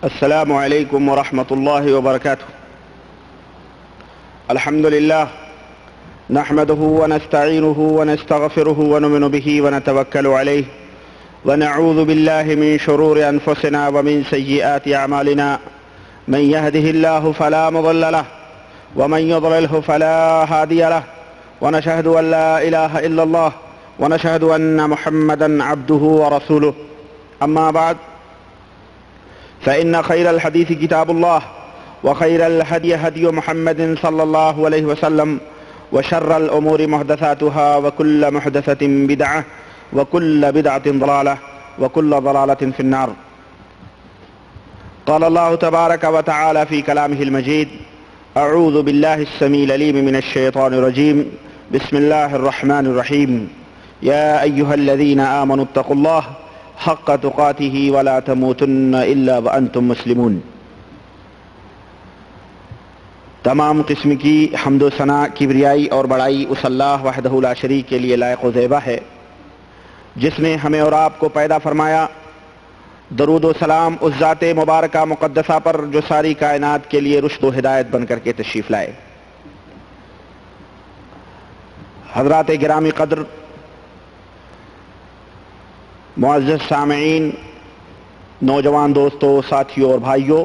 السلام علیکم ورحمۃ اللہ وبرکاتہ۔ الحمد للہ نحمده ونستعینه ونستغفره ونؤمن به ونتوکل علیہ ونعوذ باللہ من شرور انفسنا ومن سیئات اعمالنا من يهده الله فلا مضل له ومن يضلله فلا هادي له ونشهد ان لا اله الا الله ونشهد ان محمدا عبده ورسوله اما بعد فإن خير الحديث كتاب الله وخير الهدي هدي محمد صلى الله عليه وسلم وشر الأمور محدثاتها وكل محدثة بدعة وكل بدعة ضلالة وكل ضلالة في النار. قال الله تبارك وتعالى في كلامه المجيد: أعوذ بالله السميع العليم من الشيطان الرجيم. بسم الله الرحمن الرحيم. يا أيها الذين آمنوا اتقوا الله حق تقاته ولا تموتن الا وانتم مسلمون. تمام قسم کی حمد و ثنا، کبریائی اور بڑائی اس اللہ وحدہ لا شریک کے لیے لائق و زیبا ہے جس نے ہمیں اور آپ کو پیدا فرمایا۔ درود و سلام اس ذات مبارکہ مقدسہ پر جو ساری کائنات کے لیے رشد و ہدایت بن کر کے تشریف لائے۔ حضرات گرامی قدر، معزز سامعین، نوجوان دوستوں، ساتھیوں اور بھائیوں،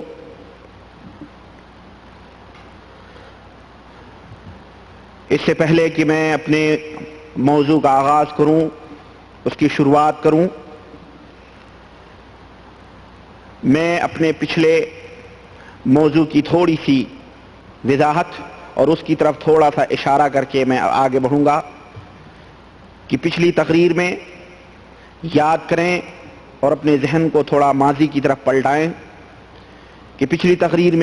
اس سے پہلے کہ میں اپنے موضوع کا آغاز کروں، اس کی شروعات کروں، میں اپنے پچھلے موضوع کی تھوڑی سی وضاحت اور اس کی طرف تھوڑا سا اشارہ کر کے میں آگے بڑھوں گا کہ پچھلی تقریر میں یاد کریں اور اپنے ذہن کو تھوڑا ماضی کی طرف پلٹائیں کہ پچھلی تقریر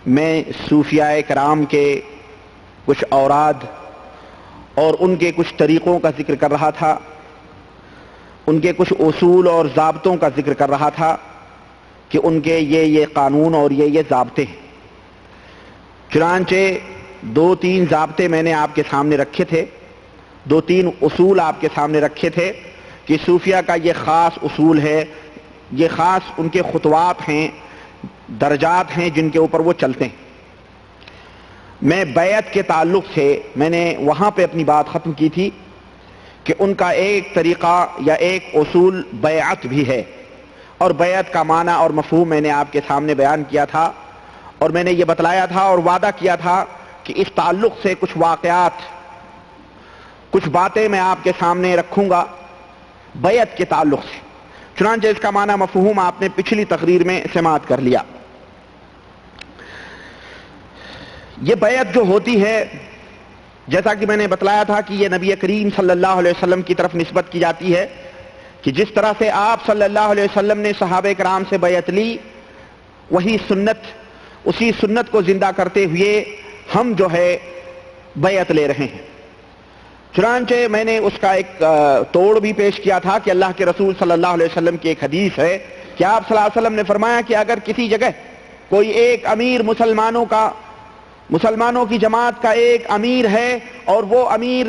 میں صوفیاء کرام کے کچھ اوراد اور ان کے کچھ طریقوں کا ذکر کر رہا تھا، ان کے کچھ اصول اور ضابطوں کا ذکر کر رہا تھا کہ ان کے یہ قانون اور یہ ضابطے ہیں۔ چنانچہ 2-3 ضابطے میں نے آپ کے سامنے رکھے تھے، 2-3 اصول آپ کے سامنے رکھے تھے کہ صوفیہ کا یہ خاص اصول ہے، یہ خاص ان کے خطوات ہیں، درجات ہیں جن کے اوپر وہ چلتے ہیں۔ میں بیعت کے تعلق سے میں نے وہاں پہ اپنی بات ختم کی تھی کہ ان کا ایک طریقہ یا ایک اصول بیعت بھی ہے، اور بیعت کا معنی اور مفہوم میں نے آپ کے سامنے بیان کیا تھا، اور میں نے یہ بتلایا تھا اور وعدہ کیا تھا کہ اس تعلق سے کچھ واقعات، کچھ باتیں میں آپ کے سامنے رکھوں گا بیعت کے تعلق سے۔ چنانچہ اس کا معنی مفہوم آپ نے پچھلی تقریر میں سماعت کر لیا۔ یہ بیعت جو ہوتی ہے، جیسا کہ میں نے بتلایا تھا کہ یہ نبی کریم صلی اللہ علیہ وسلم کی طرف نسبت کی جاتی ہے کہ جس طرح سے آپ صلی اللہ علیہ وسلم نے صحابہ کرام سے بیعت لی، وہی سنت، اسی سنت کو زندہ کرتے ہوئے ہم جو ہے بیعت لے رہے ہیں۔ چنانچہ میں نے اس کا ایک توڑ بھی پیش کیا تھا کہ اللہ کے رسول صلی اللہ علیہ وسلم کی ایک حدیث ہے کہ آپ صلی اللہ علیہ وسلم نے فرمایا کہ اگر کسی جگہ کوئی ایک امیر مسلمانوں کی جماعت کا ایک امیر ہے اور وہ امیر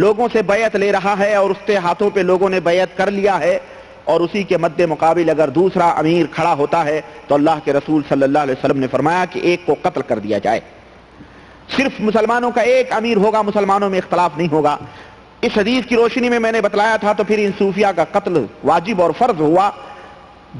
لوگوں سے بیعت لے رہا ہے اور اس کے ہاتھوں پہ لوگوں نے بیعت کر لیا ہے، اور اسی کے مد مقابل اگر دوسرا امیر کھڑا ہوتا ہے تو اللہ کے رسول صلی اللہ علیہ وسلم نے فرمایا کہ ایک کو قتل کر دیا جائے۔ صرف مسلمانوں کا ایک امیر ہوگا، مسلمانوں میں اختلاف نہیں ہوگا۔ اس حدیث کی روشنی میں میں نے بتلایا تھا تو پھر ان صوفیاء کا قتل واجب اور فرض ہوا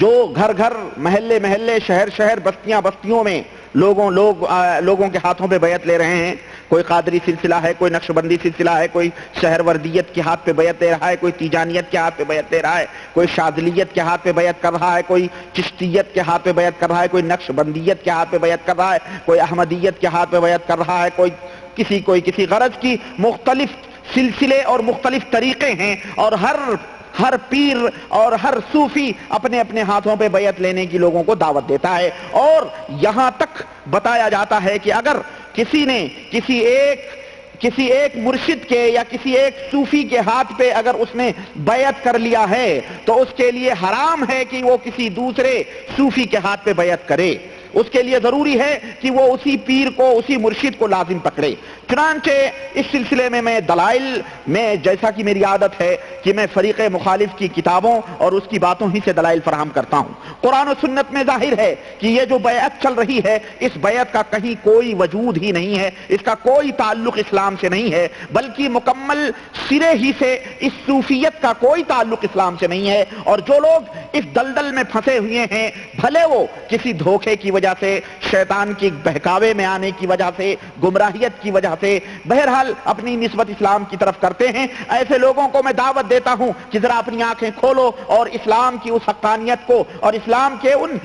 جو گھر گھر، محلے محلے، شہر شہر، بستیاں بستیوں میں لوگوں کے ہاتھوں پہ بیعت لے رہے ہیں۔ کوئی قادری سلسلہ ہے، کوئی نقشبندی سلسلہ ہے، کوئی شہر وردیت کے ہاتھ پہ بیعت لے رہا ہے، کوئی تیجانیت کے ہاتھ پہ بیعت لے رہا ہے، کوئی شاذلیت کے ہاتھ پہ بیعت کر رہا ہے، کوئی چشتیت کے ہاتھ پہ بیعت کر رہا ہے، کوئی نقشبندیت کے ہاتھ پہ بیعت کر رہا ہے، کوئی احمدیت کے ہاتھ پہ بیعت کر رہا ہے، کوئی کسی غرض کی مختلف سلسلے اور مختلف طریقے ہیں، اور ہر پیر اور ہر صوفی اپنے اپنے ہاتھوں پہ بیعت لینے کی لوگوں کو دعوت دیتا ہے۔ اور یہاں تک بتایا جاتا ہے کہ اگر کسی نے کسی ایک مرشد کے یا کسی ایک صوفی کے ہاتھ پہ اگر اس نے بیعت کر لیا ہے تو اس کے لیے حرام ہے کہ وہ کسی دوسرے صوفی کے ہاتھ پہ بیعت کرے۔ اس کے لیے ضروری ہے کہ وہ اسی پیر کو اسی مرشد کو لازم پکڑے۔ چنانچہ اس سلسلے میں دلائل میں جیسا کہ میری عادت ہے کہ میں فریق مخالف کی کتابوں اور اس کی باتوں ہی سے دلائل فراہم کرتا ہوں۔ قرآن و سنت میں ظاہر ہے کہ یہ جو بیعت چل رہی ہے اس بیعت کا کہیں کوئی وجود ہی نہیں ہے، اس کا کوئی تعلق اسلام سے نہیں ہے، بلکہ مکمل سرے ہی سے اس صوفیت کا کوئی تعلق اسلام سے نہیں ہے۔ اور جو لوگ اس دلدل میں پھنسے ہوئے ہیں، بھلے وہ کسی دھوکے کی وجہ سے، شیطان کی بہکاوے میں آنے کی وجہ سے، گمراہیت کی وجہ سے، بہرحال اپنی نسبت اسلام کی طرف کرتے ہیں، ایسے لوگوں کو میں دعوت دیتا ہوں کہ ذرا اپنی آنکھیں کھولو اور اسلام کی اس حقانیت کو اور اسلام کے ان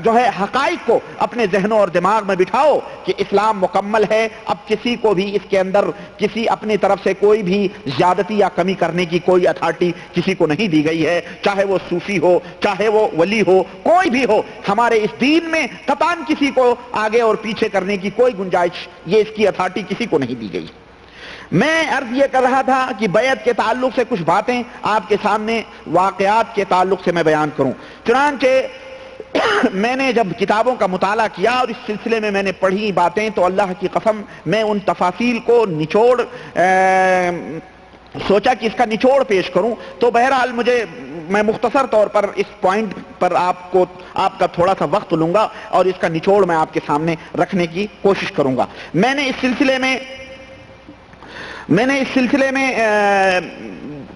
جو ہے حقائق کو اپنے ذہنوں اور دماغ میں بٹھاؤ کہ اسلام مکمل ہے۔ اب کسی کو بھی اس کے اندر کسی اپنی طرف سے کوئی بھی زیادتی یا کمی کرنے کی کوئی اتھارٹی کسی کو نہیں دی گئی ہے، چاہے وہ صوفی ہو، چاہے وہ ولی ہو، کوئی بھی ہو۔ ہمارے اس دین میں قطعاً کسی کو آگے اور پیچھے کرنے کی کوئی گنجائش، یہ اس کی اتھارٹی کسی کو نہیں دی گئی۔ میں عرض یہ کر رہا تھا کہ بیعت کے تعلق سے کچھ باتیں آپ کے سامنے واقعات کے تعلق سے میں بیان کروں۔ چنانچہ میں نے جب کتابوں کا مطالعہ کیا اور اس سلسلے میں نے پڑھی باتیں تو اللہ کی قسم میں ان تفاصیل کو نچوڑ سوچا کہ اس کا نچوڑ پیش کروں، تو بہرحال میں مختصر طور پر اس پوائنٹ پر آپ کا تھوڑا سا وقت لوں گا اور اس کا نچوڑ میں آپ کے سامنے رکھنے کی کوشش کروں گا۔ میں نے اس سلسلے میں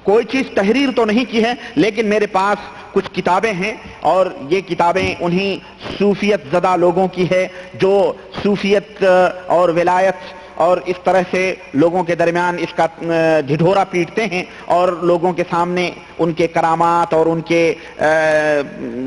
کوئی چیز تحریر تو نہیں کی ہے، لیکن میرے پاس کچھ کتابیں ہیں اور یہ کتابیں انہی صوفیت زدہ لوگوں کی ہے جو صوفیت اور ولایت اور اس طرح سے لوگوں کے درمیان اس کا ڈھڈورا پیٹتے ہیں اور لوگوں کے سامنے ان کے کرامات اور ان کے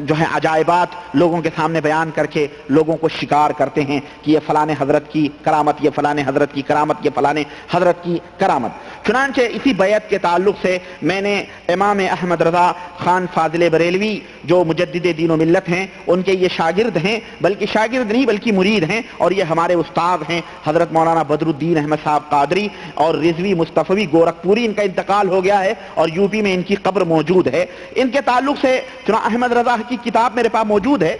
جو ہے عجائبات لوگوں کے سامنے بیان کر کے لوگوں کو شکار کرتے ہیں کہ یہ فلانے حضرت کی کرامت، یہ فلانے حضرت کی کرامت، یہ فلانے حضرت کی کرامت۔ چنانچہ اسی بیعت کے تعلق سے میں نے امام احمد رضا خان فاضل بریلوی جو مجدد دین و ملت ہیں، ان کے یہ شاگرد ہیں، بلکہ شاگرد نہیں بلکہ مرید ہیں، اور یہ ہمارے استاد ہیں حضرت مولانا بدر الدین احمد صاحب قادری اور رضوی مصطفی گورکھپوری۔ ان کا انتقال ہو گیا ہے اور یوپی میں ان کی قبر موجود ہے۔ ان کے تعلق سے چنانچہ احمد رضا کی کتاب میرے پاس موجود ہے،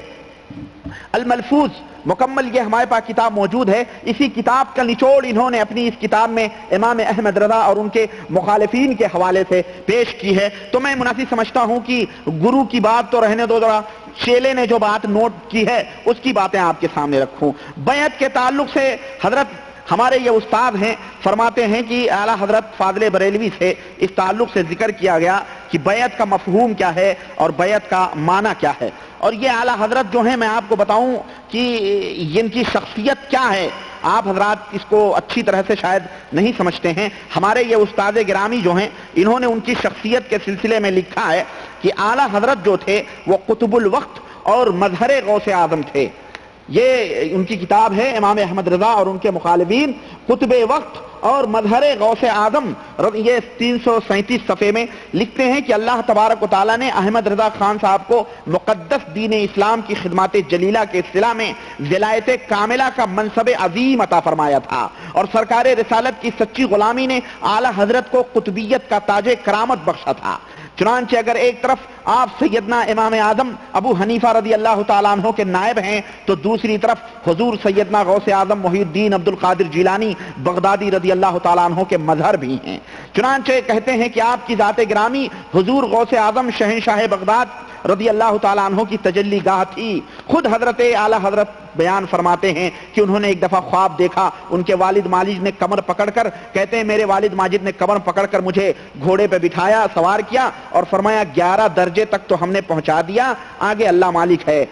الملفوظ، مکمل یہ ہمارے پاس کتاب موجود ہے۔ اسی کتاب کا نچوڑ انہوں نے اپنی اس کتاب میں امام احمد رضا اور ان کے مخالفین کے حوالے سے پیش کی ہے، تو میں مناسب سمجھتا ہوں کہ گرو کی بات تو رہنے دو، ذرا چیلے نے جو بات نوٹ کی ہے اس کی باتیں آپ کے سامنے رکھوں۔ بیعت کے تعلق سے حضرت ہمارے یہ استاد ہیں، فرماتے ہیں کہ اعلیٰ حضرت فاضل بریلوی سے اس تعلق سے ذکر کیا گیا کہ بیعت کا مفہوم کیا ہے اور بیعت کا معنی کیا ہے، اور یہ اعلیٰ حضرت جو ہیں میں آپ کو بتاؤں کہ ان کی شخصیت کیا ہے، آپ حضرات اس کو اچھی طرح سے شاید نہیں سمجھتے ہیں۔ ہمارے یہ استاد گرامی جو ہیں انہوں نے ان کی شخصیت کے سلسلے میں لکھا ہے کہ اعلیٰ حضرت جو تھے وہ قطب الوقت اور مظہر غوث اعظم تھے۔ یہ ان کی کتاب ہے امام احمد رضا اور ان کے مخالفین، قطب وقت اور مظہر غوث اعظم۔ یہ 337 صفحے میں لکھتے ہیں کہ اللہ تبارک و تعالیٰ نے احمد رضا خان صاحب کو مقدس دین اسلام کی خدمات جلیلہ کے اصطلاح میں ولایت کاملہ کا منصب عظیم عطا فرمایا تھا، اور سرکار رسالت کی سچی غلامی نے اعلیٰ حضرت کو قطبیت کا تاج کرامت بخشا تھا۔ چنانچہ اگر ایک طرف آپ سیدنا امام اعظم ابو حنیفہ رضی اللہ تعالیٰ عنہ کے نائب ہیں تو دوسری طرف حضور سیدنا غوث اعظم محی الدین عبد القادر جیلانی بغدادی رضی اللہ تعالیٰ عنہ کے مظہر بھی ہیں۔ چنانچہ کہتے ہیں کہ آپ کی ذات گرامی حضور غوث اعظم شہنشاہ بغداد رضی اللہ تعالیٰ عنہ کی تجلی گاہ تھی۔ خود حضرت اعلیٰ حضرت بیان فرماتے ہیں کہ انہوں نے ایک دفعہ خواب دیکھا، ان کے والد ماجد نے کمر پکڑ کر، کہتے ہیں میرے والد ماجد نے کمر پکڑ کر مجھے گھوڑے پہ بٹھایا، سوار کیا اور فرمایا 11 درجے تک تو ہم نے پہنچا دیا، آگے اللہ مالک ہے۔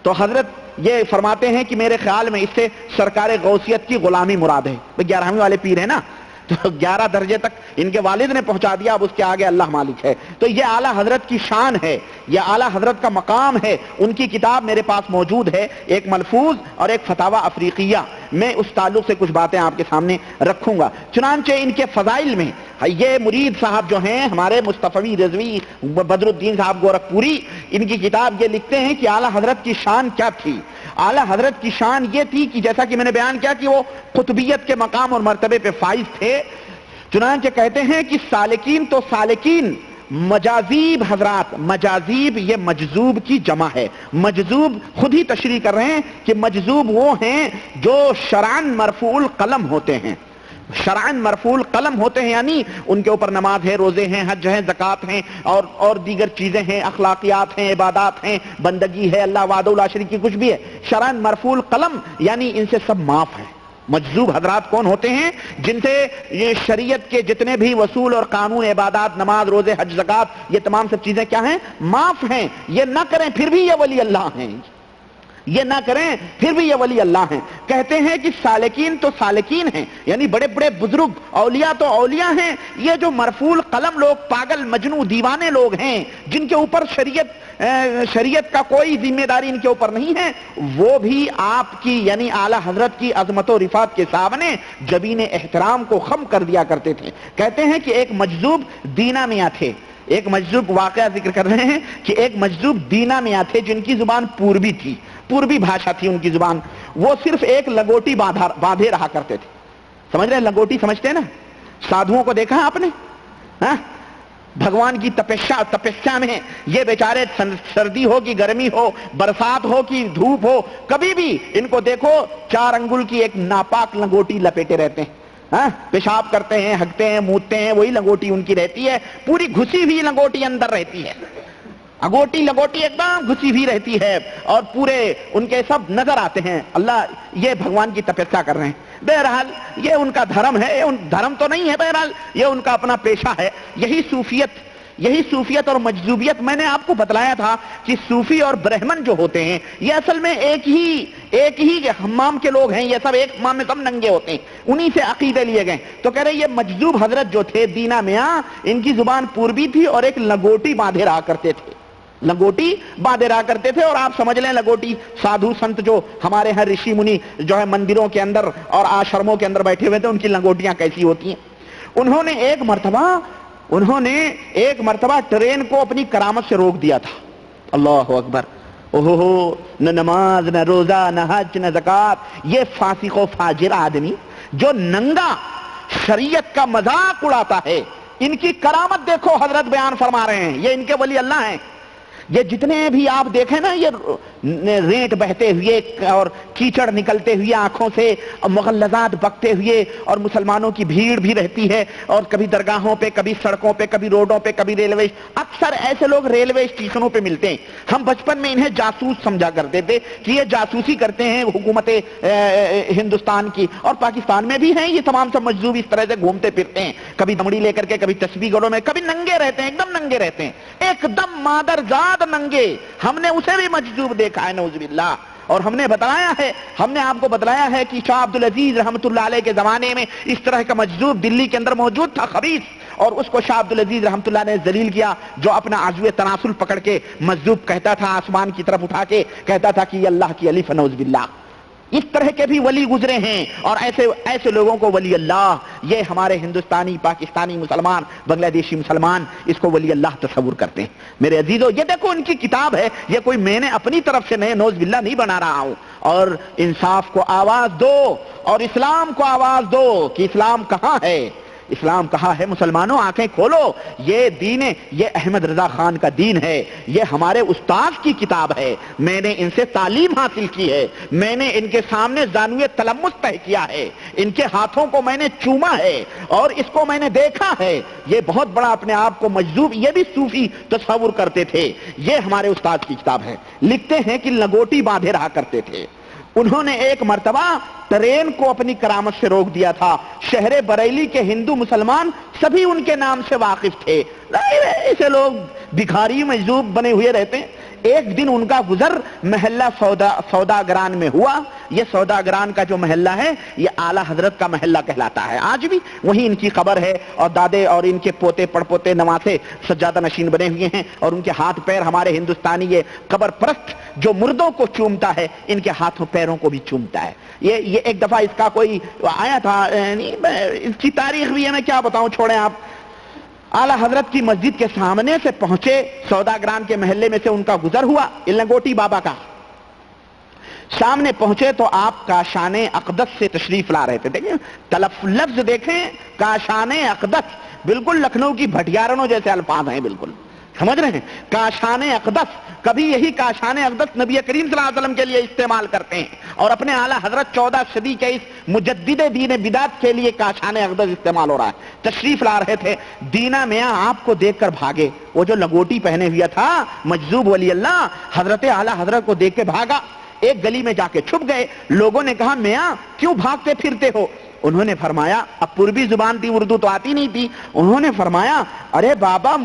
تو حضرت یہ فرماتے ہیں کہ میرے خیال میں اس سے سرکار غوثیت کی غلامی مراد ہے، 11ویں والے پیر ہیں نا، تو 11 درجے تک ان کے والد نے پہنچا دیا، اب اس کے آگے اللہ مالک ہے۔ تو یہ اعلیٰ حضرت کی شان ہے، یہ اعلیٰ حضرت کا مقام ہے۔ ان کی کتاب میرے پاس موجود ہے، ایک ملفوظ اور ایک فتاوی افریقیہ، میں اس تعلق سے کچھ باتیں آپ کے سامنے رکھوں گا۔ چنانچہ ان کے فضائل میں یہ مرید صاحب جو ہیں ہمارے مصطفی رضوی بدر الدین صاحب گورکھپوری، ان کی کتاب یہ لکھتے ہیں کہ اعلیٰ حضرت کی شان کیا تھی۔ اعلیٰ حضرت کی شان یہ تھی کہ جیسا کہ میں نے بیان کیا کہ وہ قطبیت کے مقام اور مرتبے پہ فائز تھے۔ چنانچہ کہتے ہیں کہ سالکین تو سالکین مجاذیب حضرات، مجاذیب یہ مجذوب کی جمع ہے. مجذوب خود ہی تشریح کر رہے ہیں کہ مجذوب وہ ہیں جو شرعاً مرفوع القلم ہوتے ہیں. شرعاً مرفوع القلم ہوتے ہیں یعنی ان کے اوپر نماز ہے، روزے ہیں، حج ہیں، زکوٰۃ ہیں اور دیگر چیزیں ہیں، اخلاقیات ہیں، عبادات ہیں، بندگی ہے، اللہ وحدہ لا شریک کی کچھ بھی ہے. شرعاً مرفوع القلم یعنی ان سے سب معاف ہیں. مجذوب حضرات کون ہوتے ہیں؟ جن سے یہ شریعت کے جتنے بھی اصول اور قانون، عبادات، نماز، روزے، حج، زکوٰۃ، یہ تمام سب چیزیں کیا ہیں؟ معاف ہیں. یہ نہ کریں پھر بھی یہ ولی اللہ ہیں، یہ نہ کریں پھر بھی یہ ولی اللہ ہیں. کہتے ہیں کہ سالکین تو سالکین ہیں یعنی بڑے بڑے بزرگ، اولیاء تو اولیاء ہیں. یہ جو مرفوع القلم لوگ، پاگل مجنو دیوانے لوگ ہیں جن کے اوپر شریعت کا کوئی ذمہ داری ان کے اوپر نہیں ہے، وہ بھی آپ کی یعنی اعلی حضرت کی عظمت و رفعت کے سامنے جبین احترام کو خم کر دیا کرتے تھے. کہتے ہیں کہ ایک مجذوب دینا میاں تھے، ایک مجذوب واقعہ ذکر کر رہے ہیں کہ ایک مجذوب دینا میاں تھے جن کی زبان پوربی تھی، پوربی بھاشا تھی ان کی زبان. وہ صرف ایک لنگوٹی باندھے رہا کرتے تھے. سمجھ رہے ہیں لنگوٹی؟ سمجھتے ہیں نا؟ سادھوؤں کو دیکھا آپ نے؟ بھگوان کی تپسیا میں یہ بیچارے سردی ہو کہ گرمی ہو، برسات ہو کہ دھوپ ہو، کبھی بھی ان کو دیکھو 4 انگل کی ایک ناپاک لنگوٹی لپیٹے رہتے ہیں. پیشاب کرتے ہیں، ہگتے ہیں، موتتے ہیں، وہی لنگوٹی ان کی رہتی ہے. پوری گھسی ہوئی لنگوٹی اندر رہتی ہے، لنگوٹی ایک دم گھسی ہوئی رہتی ہے اور پورے ان کے سب نظر آتے ہیں. اللہ یہ بھگوان کی تپسیا کر رہے ہیں. بہرحال یہ ان کا دھرم ہے، دھرم تو نہیں ہے، بہرحال یہ ان کا اپنا پیشہ ہے. یہی صوفیت اور مجذوبیت. میں نے آپ کو بتلایا تھا کہ صوفی اور برہمن جو ہوتے ہیں یہ اصل میں ایک ہی حمام کے لوگ ہیں. یہ سب ایک حمام میں سب ننگے ہوتے ہیں، انہی سے عقیدے لیے گئے. تو کہہ رہے یہ مجذوب حضرت جو تھے دینا میاں، ان کی زبان پوربی تھی اور ایک لنگوٹی باندھے رہا کرتے تھے. لنگوٹی باندھے رہا کرتے تھے. اور آپ سمجھ لیں لنگوٹی سادھو سنت جو ہمارے ہاں رشی منی جو ہے مندروں کے اندر اور آشرموں کے اندر بیٹھے ہوئے تھے، ان کی لنگوٹیاں کیسی ہوتی ہیں. انہوں نے ایک مرتبہ ٹرین کو اپنی کرامت سے روک دیا تھا. اللہ اکبر. اوہو، نہ نماز، نہ روزہ، نہ حج، نہ زکوٰۃ. یہ فاسق و فاجر آدمی جو ننگا شریعت کا مذاق اڑاتا ہے، ان کی کرامت دیکھو حضرت بیان فرما رہے ہیں. یہ ان کے ولی اللہ ہیں. یہ جتنے بھی آپ دیکھیں نا، یہ ریت بہتے ہوئے اور کیچڑ نکلتے ہوئے آنکھوں سے، مغلظات بکتے ہوئے، اور مسلمانوں کی بھیڑ بھی رہتی ہے، اور کبھی درگاہوں پہ، کبھی سڑکوں پہ، کبھی روڈوں پہ، کبھی ریلوے. اکثر ایسے لوگ ریلوے اسٹیشنوں پہ ملتے ہیں. ہم بچپن میں انہیں جاسوس سمجھا کرتے تھے کہ یہ جاسوسی کرتے ہیں حکومت ہندوستان کی، اور پاکستان میں بھی ہیں یہ تمام سب مجذوب اس طرح سے گھومتے پھرتے ہیں، کبھی دمڑی لے کر کے، کبھی تسبیح گڑوں میں، کبھی ننگے رہتے ہیں، ایک دم ننگے رہتے ہیں، ایک دم مادر زاد ننگے. ہم نے اسے بھی مجذوب دیکھا ہے نعوذ باللہ. اور ہم نے آپ کو بتلایا ہے کہ شاہ عبدالعزیز رحمت اللہ علیہ کے زمانے میں اس طرح کا مجذوب دلی کے اندر موجود تھا، خبیث. اور اس کو شاہ عبدالعزیز رحمت اللہ نے ذلیل کیا، جو اپنا عضو تناسل پکڑ کے مجذوب کہتا تھا، آسمان کی طرف اٹھا کے کہتا تھا کہ یہ اللہ کی الف نعوذ باللہ. اس طرح کے بھی ولی گزرے ہیں. اور ایسے لوگوں کو ولی اللہ، یہ ہمارے ہندوستانی، پاکستانی مسلمان، بنگلہ دیشی مسلمان اس کو ولی اللہ تصور کرتے ہیں. میرے عزیزو، یہ دیکھو ان کی کتاب ہے، یہ کوئی میں نے اپنی طرف سے نعوذ باللہ نہیں بنا رہا ہوں. اور انصاف کو آواز دو اور اسلام کو آواز دو کہ اسلام کہاں ہے، اسلام کہاں ہے. مسلمانوں آنکھیں کھولو. یہ دین، یہ احمد رضا خان کا دین ہے، یہ ہمارے استاد کی کتاب ہے. میں نے ان سے تعلیم حاصل کی ہے، میں نے ان کے سامنے زانوئے تلمس طے کیا ہے، ان کے ہاتھوں کو میں نے چوما ہے اور اس کو میں نے دیکھا ہے. یہ بہت بڑا اپنے آپ کو مجذوب، یہ بھی صوفی تصور کرتے تھے. یہ ہمارے استاد کی کتاب ہے. لکھتے ہیں کہ لنگوٹی باندھے رہا کرتے تھے. انہوں نے ایک مرتبہ ٹرین کو اپنی کرامت سے روک دیا تھا. شہر بریلی کے ہندو مسلمان سبھی ان کے نام سے واقف تھے. ایسے لوگ بھکاری مجذوب بنے ہوئے رہتے ہیں. ایک دن ان کا گزر محلہ سوداگران میں ہوا. یہ سوداگران کا جو محلہ ہے یہ اعلی حضرت کا محلہ کہلاتا ہے. آج بھی وہیں ان کی قبر ہے اور دادے اور ان کے پوتے پڑپوتے نواسے سجادہ نشین بنے ہوئے ہیں. اور ان کے ہاتھ پیر ہمارے ہندوستانی یہ قبر پرست جو مردوں کو چومتا ہے، ان کے ہاتھوں پیروں کو بھی چومتا ہے. یہ ایک دفعہ اس کا کوئی آیا تھا، اس کی تاریخ بھی ہے، میں کیا بتاؤں، چھوڑیں آپ. اعلی حضرت کی مسجد کے سامنے سے پہنچے، سوداگران کے محلے میں سے ان کا گزر ہوا، لنگوٹی بابا کا. سامنے پہنچے تو آپ کاشان اقدس سے تشریف لا رہے تھے. دیکھیں لفظ دیکھیں, کاشان اقدس, بالکل لکھنؤ کی بھٹیارنوں جیسے الفاظ ہیں, بالکل سمجھ رہے ہیں, کاشان اقدس. کبھی یہی کاشان اقدس نبی کریم صلی اللہ علیہ وسلم کے لیے استعمال کرتے ہیں, اور اپنے اعلیٰ حضرت 14 صدی کے اس مجدد دین بدعت کے لیے کاشان اقدس استعمال ہو رہا ہے. تشریف لا رہے تھے, دینا میاں آپ کو دیکھ کر بھاگے. وہ جو لنگوٹی پہنے ہوئے تھا مجذوب ولی اللہ, حضرت اعلیٰ حضرت کو دیکھ کے بھاگا. ایک گلی میں جا کے چھپ گئے. لوگوں نے کہا میاں کیوں بھاگتے پھرتے ہو؟ انہوں نے فرمایا, اب پوربی زبان تھی, اردو تو آتی نہیں تھی, انہوں نے فرمایا ارے بابا